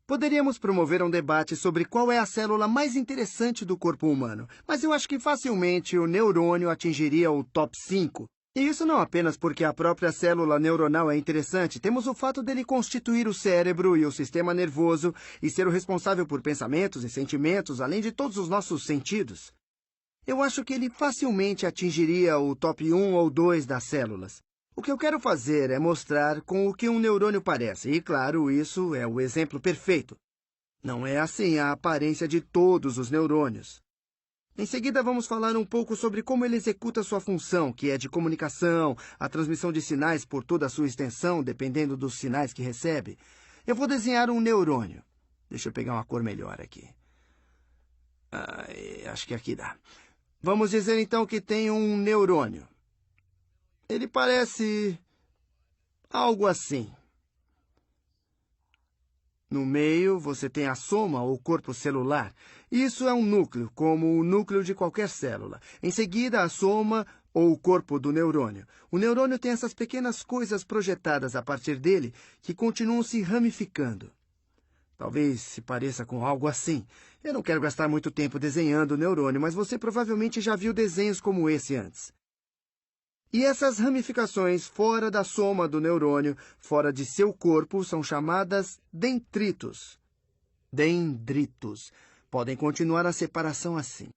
Poderíamos promover um debate sobre qual é a célula mais interessante do corpo humano, mas eu acho que facilmente o neurônio atingiria o top 5. E isso não apenas porque a própria célula neuronal é interessante, temos o fato dele constituir o cérebro e o sistema nervoso e ser o responsável por pensamentos e sentimentos, além de todos os nossos sentidos. Eu acho que ele facilmente atingiria o top 1 ou 2 das células. O que eu quero fazer é mostrar com o que um neurônio parece, e claro, isso é o exemplo perfeito. Não é assim a aparência de todos os neurônios. Em seguida, vamos falar um pouco sobre como ele executa sua função, que é de comunicação, a transmissão de sinais por toda a sua extensão, dependendo dos sinais que recebe. Eu vou desenhar um neurônio. Deixa eu pegar uma cor melhor aqui. Acho que aqui dá. Vamos dizer então que tem um neurônio. Ele parece algo assim. No meio, você tem a soma ou corpo celular. Isso é um núcleo, como o núcleo de qualquer célula. Em seguida, a soma ou o corpo do neurônio. O neurônio tem essas pequenas coisas projetadas a partir dele que continuam se ramificando. Talvez se pareça com algo assim. Eu não quero gastar muito tempo desenhando o neurônio, mas você provavelmente já viu desenhos como esse antes. E essas ramificações fora da soma do neurônio, fora de seu corpo, são chamadas dendritos. Dendritos. Podem continuar a separação assim.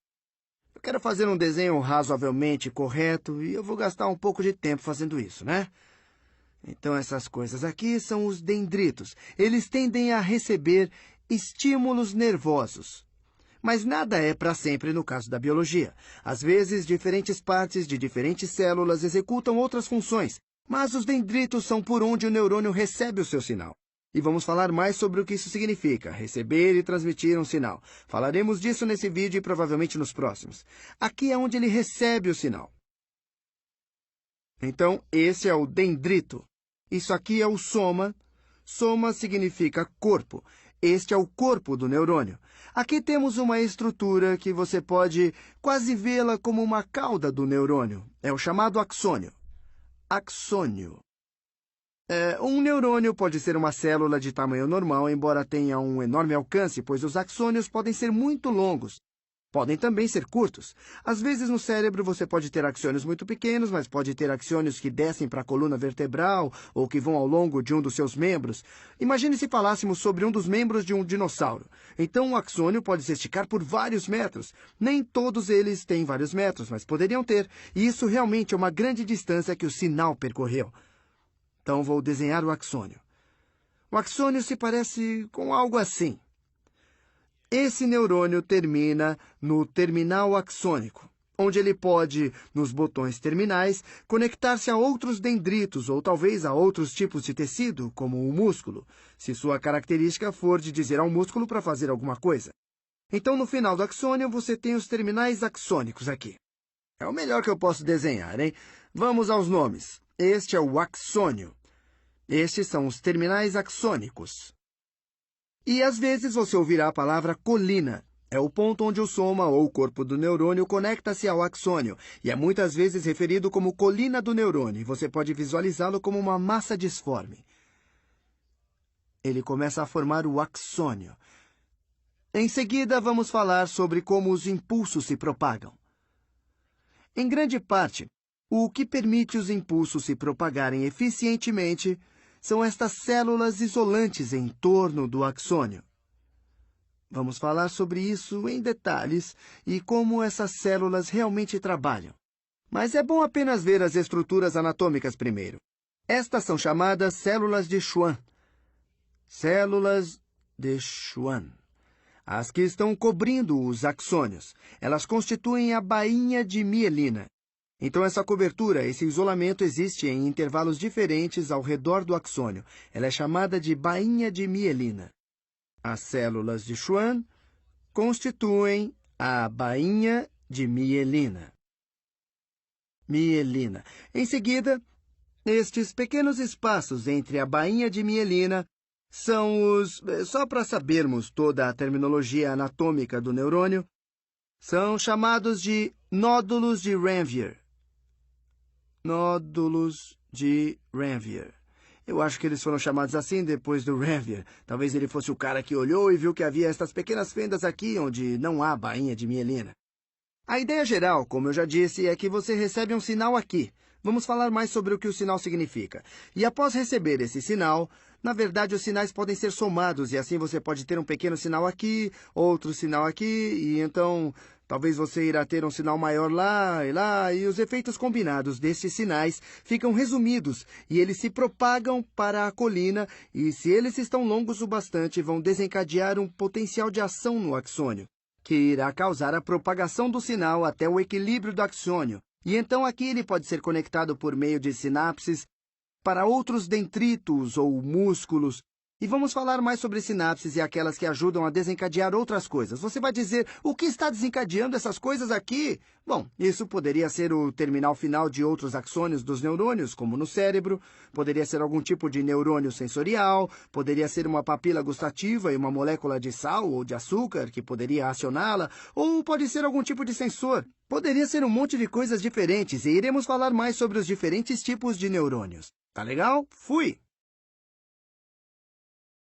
Eu quero fazer um desenho razoavelmente correto e eu vou gastar um pouco de tempo fazendo isso, né? Então, essas coisas aqui são os dendritos. Eles tendem a receber estímulos nervosos. Mas nada é para sempre no caso da biologia. Às vezes, diferentes partes de diferentes células executam outras funções, mas os dendritos são por onde o neurônio recebe o seu sinal. E vamos falar mais sobre o que isso significa, receber e transmitir um sinal. Falaremos disso nesse vídeo e provavelmente nos próximos. Aqui é onde ele recebe o sinal. Então, esse é o dendrito. Isso aqui é o soma. Soma significa corpo. Este é o corpo do neurônio. Aqui temos uma estrutura que você pode quase vê-la como uma cauda do neurônio. É o chamado axônio. Axônio. Um neurônio pode ser uma célula de tamanho normal, embora tenha um enorme alcance, pois os axônios podem ser muito longos. Podem também ser curtos. Às vezes no cérebro você pode ter axônios muito pequenos, mas pode ter axônios que descem para a coluna vertebral ou que vão ao longo de um dos seus membros. Imagine se falássemos sobre um dos membros de um dinossauro. Então um axônio pode se esticar por vários metros. Nem todos eles têm vários metros, mas poderiam ter. E isso realmente é uma grande distância que o sinal percorreu. Então vou desenhar o axônio. O axônio se parece com algo assim. Esse neurônio termina no terminal axônico, onde ele pode, nos botões terminais, conectar-se a outros dendritos ou talvez a outros tipos de tecido, como o músculo, se sua característica for de dizer ao músculo para fazer alguma coisa. Então, no final do axônio, você tem os terminais axônicos aqui. É o melhor que eu posso desenhar, hein? Vamos aos nomes. Este é o axônio. Estes são os terminais axônicos. E às vezes você ouvirá a palavra colina. É o ponto onde o soma ou o corpo do neurônio conecta-se ao axônio, e é muitas vezes referido como colina do neurônio, e você pode visualizá-lo como uma massa disforme. Ele começa a formar o axônio. Em seguida, vamos falar sobre como os impulsos se propagam. Em grande parte, o que permite os impulsos se propagarem eficientemente são estas células isolantes em torno do axônio. Vamos falar sobre isso em detalhes e como essas células realmente trabalham. Mas é bom apenas ver as estruturas anatômicas primeiro. Estas são chamadas células de Schwann. Células de Schwann. As que estão cobrindo os axônios. Elas constituem a bainha de mielina. Então, essa cobertura, esse isolamento existe em intervalos diferentes ao redor do axônio. Ela é chamada de bainha de mielina. As células de Schwann constituem a bainha de mielina. Mielina. Em seguida, estes pequenos espaços entre a bainha de mielina são os... Só para sabermos toda a terminologia anatômica do neurônio, são chamados de nódulos de Ranvier. Nódulos de Ranvier. Eu acho que eles foram chamados assim depois do Revier. Talvez ele fosse o cara que olhou e viu que havia estas pequenas fendas aqui onde não há bainha de mielina. A ideia geral, como eu já disse, é que você recebe um sinal aqui. Vamos falar mais sobre o que o sinal significa. E após receber esse sinal, na verdade os sinais podem ser somados e assim você pode ter um pequeno sinal aqui, outro sinal aqui e então talvez você irá ter um sinal maior lá e os efeitos combinados destes sinais ficam resumidos e eles se propagam para a colina e se eles estão longos o bastante vão desencadear um potencial de ação no axônio, que irá causar a propagação do sinal até o equilíbrio do axônio. E então aqui ele pode ser conectado por meio de sinapses para outros dendritos ou músculos. E vamos falar mais sobre sinapses e aquelas que ajudam a desencadear outras coisas. Você vai dizer, o que está desencadeando essas coisas aqui? Bom, isso poderia ser o terminal final de outros axônios dos neurônios, como no cérebro, poderia ser algum tipo de neurônio sensorial, poderia ser uma papila gustativa e uma molécula de sal ou de açúcar que poderia acioná-la, ou pode ser algum tipo de sensor. Poderia ser um monte de coisas diferentes e iremos falar mais sobre os diferentes tipos de neurônios. Tá legal? Fui!